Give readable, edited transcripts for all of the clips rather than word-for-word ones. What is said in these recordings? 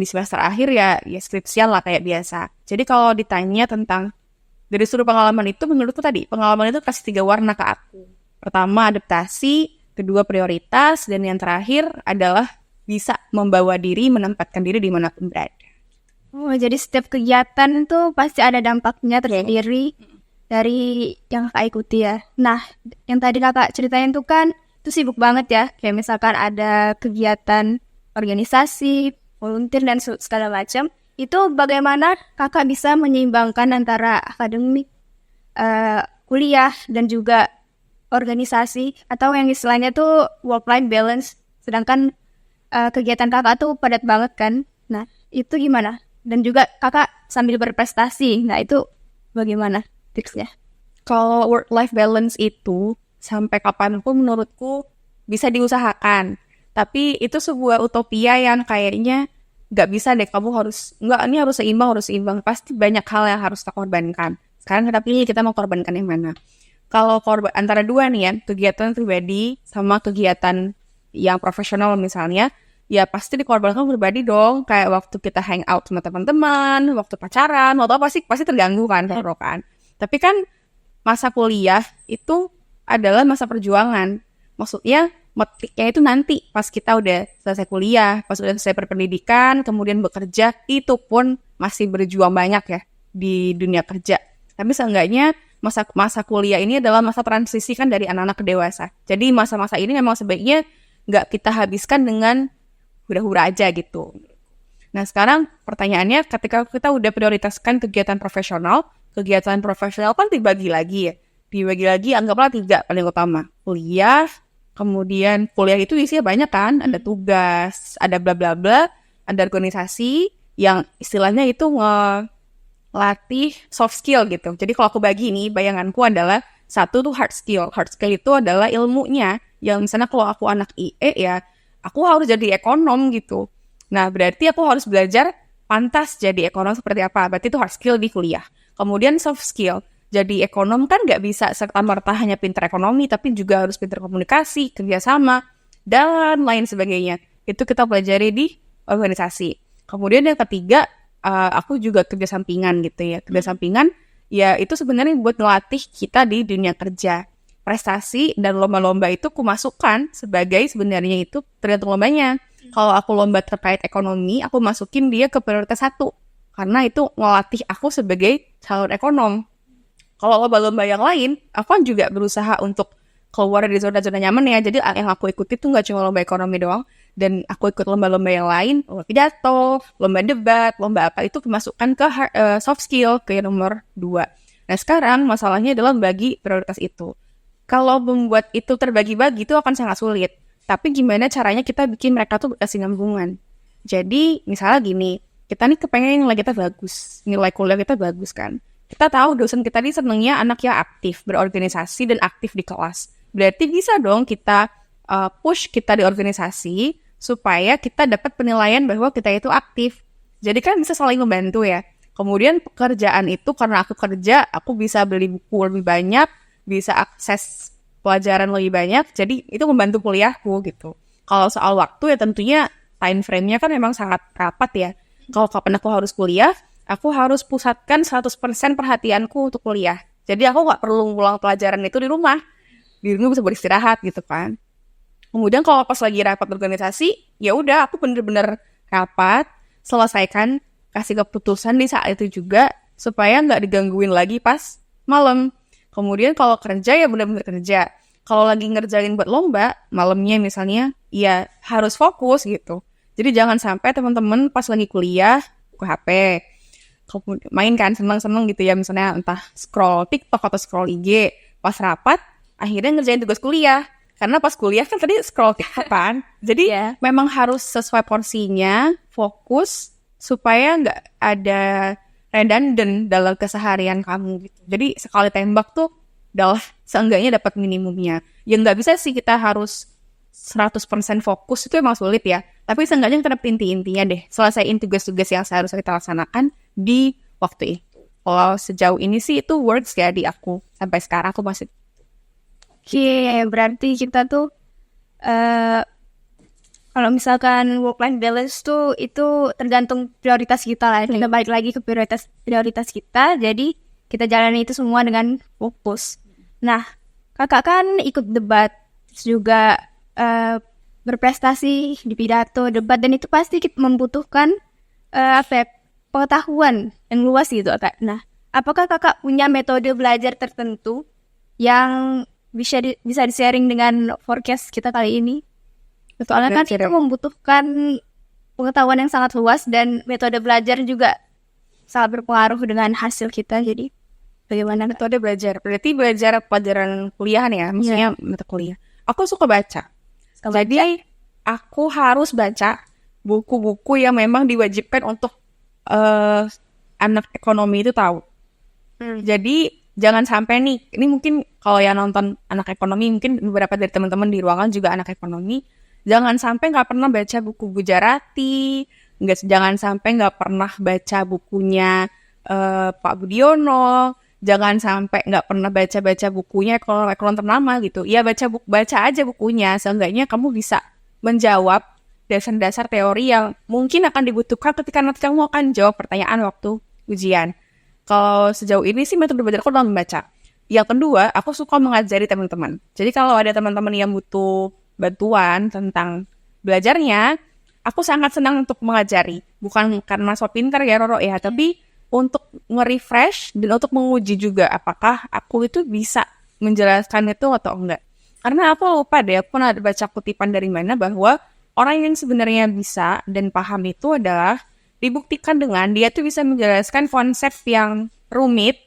semester akhir ya skripsian lah kayak biasa. Jadi kalau ditanya tentang dari sudut pengalaman itu, menurutku tadi pengalaman itu kasih 3 warna ke aku. Pertama adaptasi, kedua prioritas, dan yang terakhir adalah bisa membawa diri, menempatkan diri dimanapun berada. Oh, jadi setiap kegiatan itu pasti ada dampaknya tersendiri dari yang kakak ikuti ya. Nah, yang tadi kakak ceritain tuh kan itu sibuk banget ya. Kayak misalkan ada kegiatan organisasi, volunteer, dan segala macam. Itu bagaimana kakak bisa menyeimbangkan antara akademik, kuliah, dan juga organisasi, atau yang istilahnya tuh work-life balance. Sedangkan kegiatan kakak tuh padat banget kan. Nah, itu gimana? Dan juga kakak sambil berprestasi. Nah, itu bagaimana tipsnya? Kalau work-life balance itu sampai kapanpun menurutku bisa diusahakan. Tapi itu sebuah utopia yang kayaknya nggak bisa deh, kamu harus, nggak, ini harus seimbang. Pasti banyak hal yang harus kita korbankan. Sekarang kita pilih, kita mau korbankan yang mana. Kalau antara dua nih ya, kegiatan pribadi sama kegiatan yang profesional misalnya, ya pasti dikorbankan pribadi dong. Kayak waktu kita hang out sama teman-teman, waktu pacaran, waktu apa pasti terganggu kan, kan. Tapi kan masa kuliah itu adalah masa perjuangan. Maksudnya metiknya itu nanti pas kita udah selesai kuliah, pas udah selesai berpendidikan, kemudian bekerja, itu pun masih berjuang banyak ya di dunia kerja. Tapi seenggaknya masa kuliah ini adalah masa transisi kan dari anak-anak ke dewasa. Jadi masa-masa ini memang sebaiknya nggak kita habiskan dengan hura-hura aja gitu. Nah sekarang pertanyaannya, ketika kita udah prioritaskan kegiatan profesional kan dibagi lagi ya. Dibagi lagi, anggaplah 3 paling utama. Kuliah, kemudian kuliah itu isinya banyak kan, ada tugas, ada bla bla bla, ada organisasi yang istilahnya itu ngelatih soft skill gitu. Jadi kalau aku bagi nih, bayanganku adalah satu tuh hard skill. Hard skill itu adalah ilmunya, yang misalnya kalau aku anak IE ya, aku harus jadi ekonom gitu. Nah berarti aku harus belajar pantas jadi ekonom seperti apa. Berarti itu hard skill di kuliah. Kemudian soft skill. Jadi ekonom kan nggak bisa serta-merta hanya pintar ekonomi, tapi juga harus pintar komunikasi, kerjasama, dan lain sebagainya. Itu kita pelajari di organisasi. Kemudian yang ketiga, aku juga kerja sampingan gitu ya. Kerja sampingan, ya itu sebenarnya buat ngelatih kita di dunia kerja. Prestasi dan lomba-lomba itu kumasukkan sebagai sebenarnya itu tergantung lombanya. Kalau aku lomba terkait ekonomi, aku masukin dia ke prioritas 1. Karena itu ngelatih aku sebagai calon ekonom. Kalau lomba-lomba yang lain, aku kan juga berusaha untuk keluar dari zona-zona nyaman ya. Jadi yang aku ikuti tuh nggak cuma lomba ekonomi doang. Dan aku ikut lomba-lomba yang lain, lomba pidato, lomba debat, lomba apa, itu kemasukkan ke soft skill, ke nomor 2. Nah sekarang masalahnya adalah membagi prioritas itu. Kalau membuat itu terbagi-bagi itu akan sangat sulit. Tapi gimana caranya kita bikin mereka tuh berkesinambungan. Jadi misalnya gini, kita nih kepengen nilai kita bagus, nilai kuliah kita bagus kan. Kita tahu dosen kita nih senengnya anak yang aktif, berorganisasi dan aktif di kelas. Berarti bisa dong kita push kita di organisasi supaya kita dapat penilaian bahwa kita itu aktif. Jadi kan bisa saling membantu ya. Kemudian pekerjaan itu karena aku kerja, aku bisa beli buku lebih banyak, bisa akses pelajaran lebih banyak, jadi itu membantu kuliahku gitu. Kalau soal waktu ya tentunya time frame-nya kan memang sangat rapat ya. Kalau kapan aku harus kuliah, aku harus pusatkan 100% perhatianku untuk kuliah. Jadi aku nggak perlu ngulang pelajaran itu di rumah. Di rumah bisa beristirahat gitu kan. Kemudian kalau pas lagi rapat organisasi, ya udah aku bener-bener rapat, selesaikan, kasih keputusan di saat itu juga, supaya nggak digangguin lagi pas malam. Kemudian kalau kerja ya bener-bener kerja. Kalau lagi ngerjain buat lomba, malamnya misalnya, ya harus fokus gitu. Jadi jangan sampai teman-teman pas lagi kuliah, buka HP, main kan seneng-seneng gitu ya, misalnya entah scroll TikTok atau scroll IG, pas rapat akhirnya ngerjain tugas kuliah, karena pas kuliah kan tadi scroll TikTok kan. Jadi memang harus sesuai porsinya, fokus supaya nggak ada redundant dalam keseharian kamu gitu. Jadi sekali tembak tuh udah seenggaknya dapat minimumnya. Yang nggak bisa sih kita harus 100% fokus, itu emang sulit ya. Tapi seenggaknya kita dapat inti-intinya deh. Selesaiin tugas-tugas yang seharusnya kita laksanakan di waktu itu. Kalau sejauh ini sih itu works ya di aku. Sampai sekarang aku masih. Oke, berarti kita tuh Kalau misalkan work-life balance tuh itu tergantung prioritas kita lah. Kita balik lagi ke prioritas kita. Jadi kita jalani itu semua dengan fokus. Nah, kakak kan ikut debat, terus juga berprestasi di pidato, debat, dan itu pasti membutuhkan pengetahuan yang luas gitu, Kak. Nah, apakah kakak punya metode belajar tertentu yang bisa di-sharing dengan forecast kita kali ini? Soalnya kan itu membutuhkan pengetahuan yang sangat luas dan metode belajar juga sangat berpengaruh dengan hasil kita. Jadi bagaimana metode belajar? Berarti belajar pelajaran kuliahan ya, maksudnya mata kuliah. Aku suka baca. Jadi aku harus baca buku-buku yang memang diwajibkan untuk anak ekonomi itu tahu. Jadi jangan sampai nih, ini mungkin kalau yang nonton anak ekonomi, mungkin beberapa dari teman-teman di ruangan juga anak ekonomi, jangan sampai nggak pernah baca buku Gujarati, jangan sampai nggak pernah baca bukunya Pak Budiono, jangan sampai nggak pernah baca bukunya ekonom ternama gitu. Ya baca aja bukunya, seenggaknya kamu bisa menjawab dasar-dasar teori yang mungkin akan dibutuhkan ketika nanti kamu akan jawab pertanyaan waktu ujian. Kalau sejauh ini sih metode belajarku dalam membaca. Yang kedua, aku suka mengajari teman-teman. Jadi kalau ada teman-teman yang butuh bantuan tentang belajarnya, aku sangat senang untuk mengajari. Bukan karena so pintar ya Roro ya, tapi untuk nge-refresh dan untuk menguji juga apakah aku itu bisa menjelaskan itu atau enggak. Karena aku lupa deh, aku pernah baca kutipan dari mana bahwa orang yang sebenarnya bisa dan paham itu adalah dibuktikan dengan dia tuh bisa menjelaskan konsep yang rumit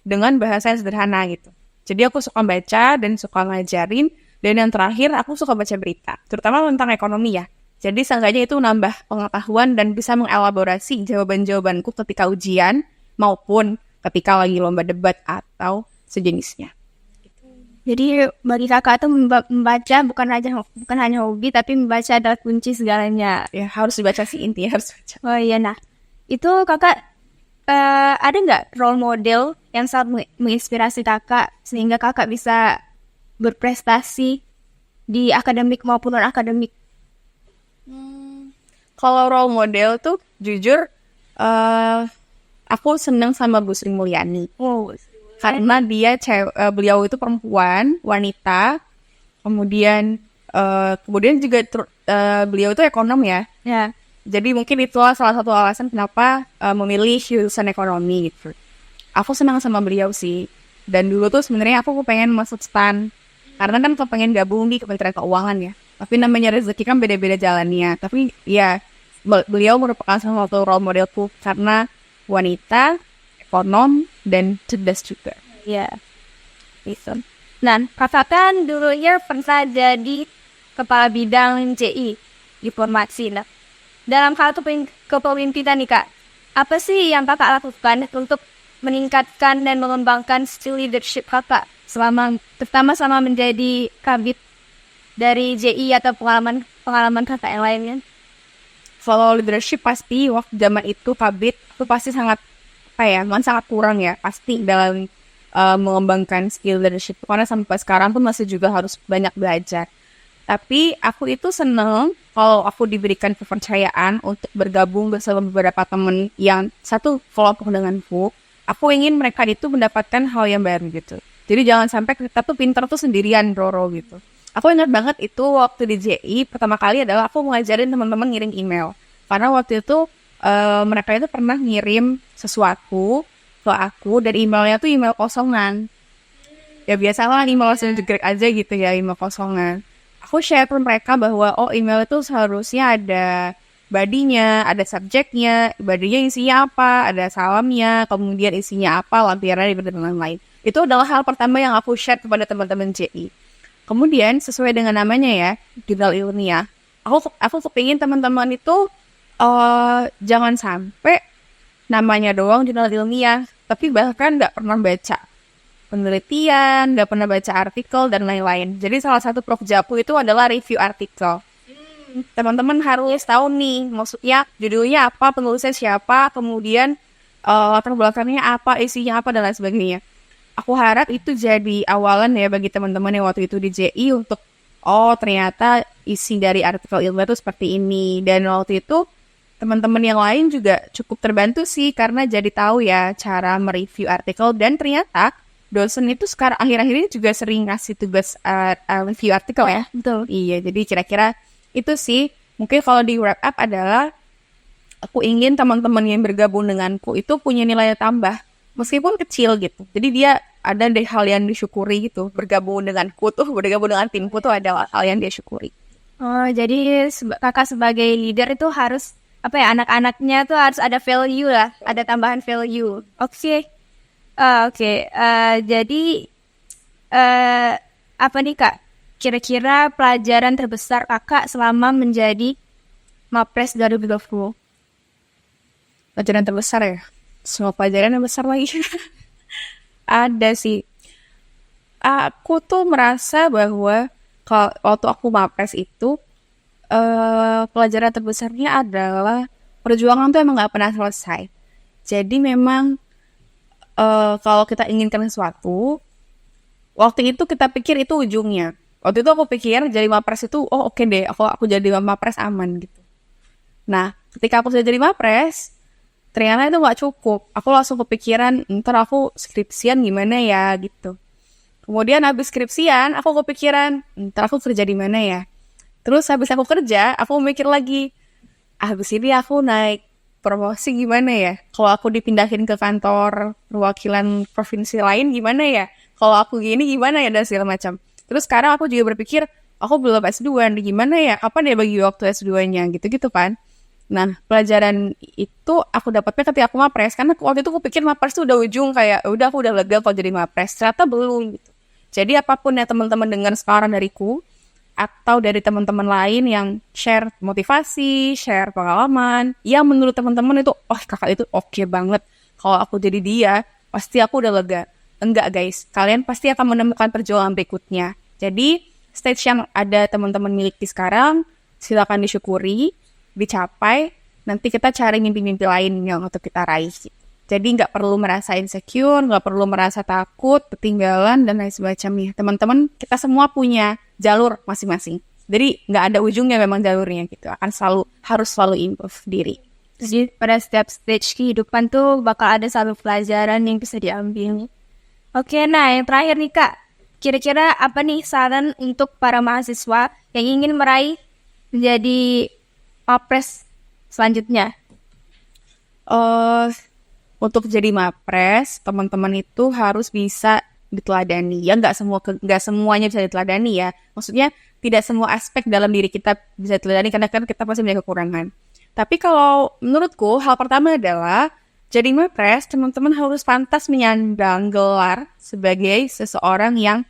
dengan bahasa yang sederhana gitu. Jadi aku suka baca dan suka ngajarin. Dan yang terakhir, aku suka baca berita, terutama tentang ekonomi ya. Jadi seenggaknya itu nambah pengetahuan dan bisa mengelaborasi jawaban-jawabanku ketika ujian maupun ketika lagi lomba debat atau sejenisnya. Jadi bagi kakak tuh membaca bukan hanya hobi, tapi membaca adalah kunci segalanya. Ya harus dibaca sih, intinya harus baca. Oh iya, nah itu kakak ada nggak role model yang sangat menginspirasi kakak sehingga kakak bisa berprestasi di akademik maupun non-akademik? Kalau role model tuh jujur aku senang sama Bu Sri Mulyani. Karena beliau itu perempuan, wanita, kemudian juga beliau itu ekonom ya. Jadi mungkin itu salah satu alasan kenapa memilih jurusan ekonomi gitu. Aku senang sama beliau sih. Dan dulu tuh sebenarnya aku pengen masuk STAN. Karena kan aku pengen gabung di Kementerian Keuangan ya. Tapi namanya rezeki kan beda-beda jalannya. Tapi ya beliau merupakan salah satu role modelku karena wanita, ekonom, dan cerdas juga. Iya. Gitu. Nah, kakak kan dulunya pernah jadi kepala bidang JI informasi. Nah, dalam hal kepemimpinan nih kak, apa sih yang kakak lakukan untuk meningkatkan dan mengembangkan skill leadership kakak terutama selama menjadi kabid dari JI atau pengalaman kakak yang lainnya? Kalau leadership pasti waktu zaman itu kabid itu pasti sangat sangat kurang ya pasti dalam mengembangkan skill leadership karena sampai sekarang pun masih juga harus banyak belajar. Tapi aku itu seneng kalau aku diberikan kepercayaan untuk bergabung bersama beberapa teman yang satu kelompok denganku. Aku ingin mereka itu mendapatkan hal yang baru gitu. Jadi jangan sampai kita tuh pintar tuh sendirian Roro gitu. Aku ingat banget itu waktu di JI pertama kali adalah aku ngajarin teman-teman ngirim email. Karena waktu itu mereka itu pernah ngirim sesuatu ke aku dan emailnya tuh email kosongan. Ya biasalah email langsung jegrek aja gitu ya, email kosongan. Aku share ke mereka bahwa email itu seharusnya ada bodinya, ada subjeknya, bodinya isinya apa, ada salamnya, kemudian isinya apa, lampirannya dan lain-lain. Itu adalah hal pertama yang aku share kepada teman-teman JI. Kemudian sesuai dengan namanya ya, jurnal ilmiah. Aku kepingin teman-teman itu jangan sampai namanya doang jurnal ilmiah, tapi bahkan nggak pernah baca penelitian, nggak pernah baca artikel dan lain-lain. Jadi salah satu Profjapu itu adalah review artikel. Teman-teman harus tahu nih, maksudnya judulnya apa, penulisnya siapa, kemudian latar belakangnya apa, isinya apa dan lain sebagainya. Aku harap itu jadi awalan ya bagi teman-teman yang waktu itu di JI untuk ternyata isi dari artikel ilmiah itu seperti ini. Dan waktu itu teman-teman yang lain juga cukup terbantu sih karena jadi tahu ya cara mereview artikel, dan ternyata dosen itu sekarang akhir-akhir ini juga sering ngasih tugas review artikel ya. Betul. Iya, jadi kira-kira itu sih. Mungkin kalau di wrap up adalah aku ingin teman-teman yang bergabung denganku itu punya nilai tambah meskipun kecil gitu. Jadi dia ada deh hal yang disyukuri gitu. Bergabung denganku tuh, bergabung dengan timku tuh ada hal yang dia syukuri. Oh, jadi kakak sebagai leader itu harus apa ya, anak-anaknya tuh harus ada value lah, ada tambahan value. Oke. Jadi apa nih Kak? Kira-kira pelajaran terbesar kakak selama menjadi Mapres 2020? Pelajaran terbesar ya? Semua pelajaran yang besar lagi. Ada sih. Aku tuh merasa bahwa waktu aku Mapres itu, pelajaran terbesarnya adalah perjuangan tuh emang gak pernah selesai. Jadi memang kalau kita inginkan sesuatu, waktu itu kita pikir itu ujungnya. Waktu itu aku pikir jadi Mapres itu, oh oke deh, aku jadi Mapres aman gitu. Nah, ketika aku sudah jadi Mapres, ternyata itu gak cukup. Aku langsung kepikiran, ntar aku skripsian gimana ya gitu. Kemudian habis skripsian, aku kepikiran, ntar aku kerja di mana ya. Terus habis aku kerja, aku mikir lagi, habis ini aku naik promosi gimana ya? Kalau aku dipindahin ke kantor perwakilan provinsi lain gimana ya? Kalau aku gini gimana ya, dan segala macam. Terus sekarang aku juga berpikir, aku belum S2, gimana ya? Kapan ya bagi waktu S2-nya? Gitu-gitu kan. Nah, pelajaran itu aku dapatnya ketika aku Mapres. Karena waktu itu aku pikir Mapres itu udah ujung, kayak udah aku udah lega kalau jadi Mapres. Ternyata belum gitu. Jadi apapun yang teman-teman dengar sekarang dariku, atau dari teman-teman lain yang share motivasi, share pengalaman, yang menurut teman-teman itu, oh kakak itu oke banget, kalau aku jadi dia, pasti aku udah lega. Enggak guys, kalian pasti akan menemukan perjuangan berikutnya. Jadi, stage yang ada teman-teman miliki sekarang, silakan disyukuri, dicapai, nanti kita cari mimpi-mimpi lain yang untuk kita raih. Jadi nggak perlu merasa insecure, nggak perlu merasa takut, ketinggalan, dan lain sebagainya. Teman-teman, kita semua punya jalur masing-masing. Jadi nggak ada ujungnya memang jalurnya gitu. Harus selalu improve diri. Jadi pada setiap stage kehidupan tuh bakal ada satu pelajaran yang bisa diambil. Oke, nah yang terakhir nih Kak. Kira-kira apa nih saran untuk para mahasiswa yang ingin meraih menjadi Mapres selanjutnya? Untuk jadi Mapres, teman-teman itu harus bisa diteladani. Ya nggak semuanya bisa diteladani ya. Maksudnya tidak semua aspek dalam diri kita bisa diteladani karena kan kita pasti punya kekurangan. Tapi kalau menurutku hal pertama adalah jadi Mapres, teman-teman harus pantas menyandang gelar sebagai seseorang yang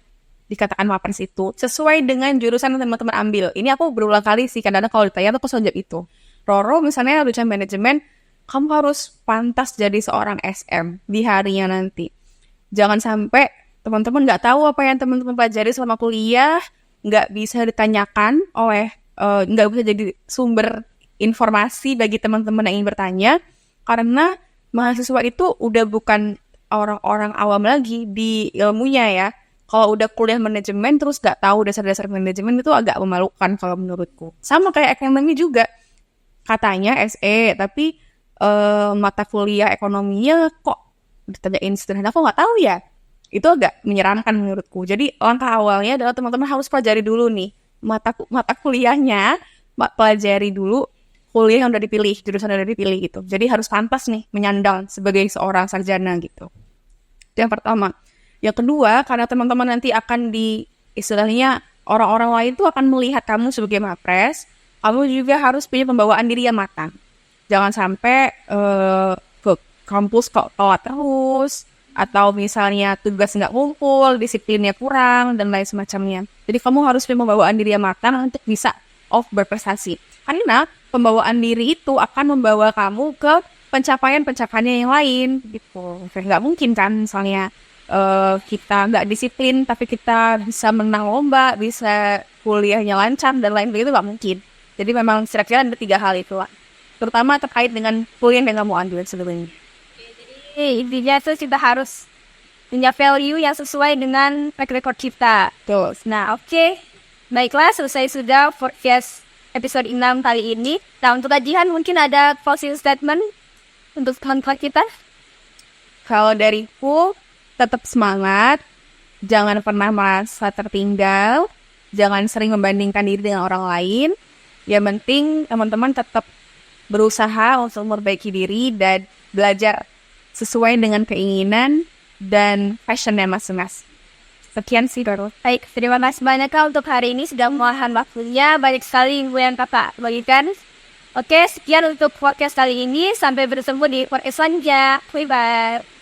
dikatakan Mapres itu sesuai dengan jurusan yang teman-teman ambil. Ini aku berulang kali sih, kadang-kadang kalau ditanya tuh aku selalu jawab itu. Roro misalnya jurusan manajemen, kamu harus pantas jadi seorang SM di harinya nanti. Jangan sampai teman-teman nggak tahu apa yang teman-teman pelajari selama kuliah, nggak bisa ditanyakan nggak bisa jadi sumber informasi bagi teman-teman yang ingin bertanya, karena mahasiswa itu udah bukan orang-orang awam lagi di ilmunya ya. Kalau udah kuliah manajemen terus nggak tahu dasar-dasar manajemen itu agak memalukan kalau menurutku. Sama kayak ekonomi juga. Katanya SE, tapi mata kuliah ekonominya kok ditanyain sederhana, kok nggak tahu ya? Itu agak menyeramkan menurutku. Jadi langkah awalnya adalah teman-teman harus pelajari dulu nih mata kuliahnya, pelajari dulu kuliah yang udah dipilih, jurusan yang udah dipilih gitu. Jadi harus pantas nih menyandang sebagai seorang sarjana gitu. Itu yang pertama. Yang kedua, karena teman-teman nanti akan istilahnya orang-orang lain tuh akan melihat kamu sebagai Mapres, kamu juga harus punya pembawaan diri yang matang. Jangan sampai ke kampus kok telat terus, atau misalnya tugas nggak kumpul, disiplinnya kurang, dan lain semacamnya. Jadi kamu harus punya pembawaan diri yang matang untuk bisa berprestasi. Karena pembawaan diri itu akan membawa kamu ke pencapaian-pencapaian yang lain gitu. Nggak mungkin kan misalnya kita nggak disiplin, tapi kita bisa menang lomba, bisa kuliahnya lancar, dan lain begitu, nggak mungkin. Jadi memang kira-kira ada 3 hal itu lah. Terutama terkait dengan kuliah yang kamu ambil sebelumnya. Jadi intinya tuh kita harus punya value yang sesuai dengan track record kita. Tuh. Nah, oke. Baiklah, selesai sudah podcast episode 6 kali ini. Nah, untuk kajian mungkin ada closing statement untuk teman-teman kita. Kalau dariku, tetap semangat, jangan pernah merasa tertinggal, jangan sering membandingkan diri dengan orang lain. Yang penting teman-teman tetap berusaha untuk memperbaiki diri dan belajar sesuai dengan keinginan dan passionnya masing-masing. Sekian sih, Doro. Baik, terima kasih banyak Kak untuk hari ini sudah meluangkan waktunya. Banyak sekali ilmu yang Kakak bagikan. Oke, sekian untuk podcast kali ini. Sampai bertemu di podcast selanjutnya. Bye-bye.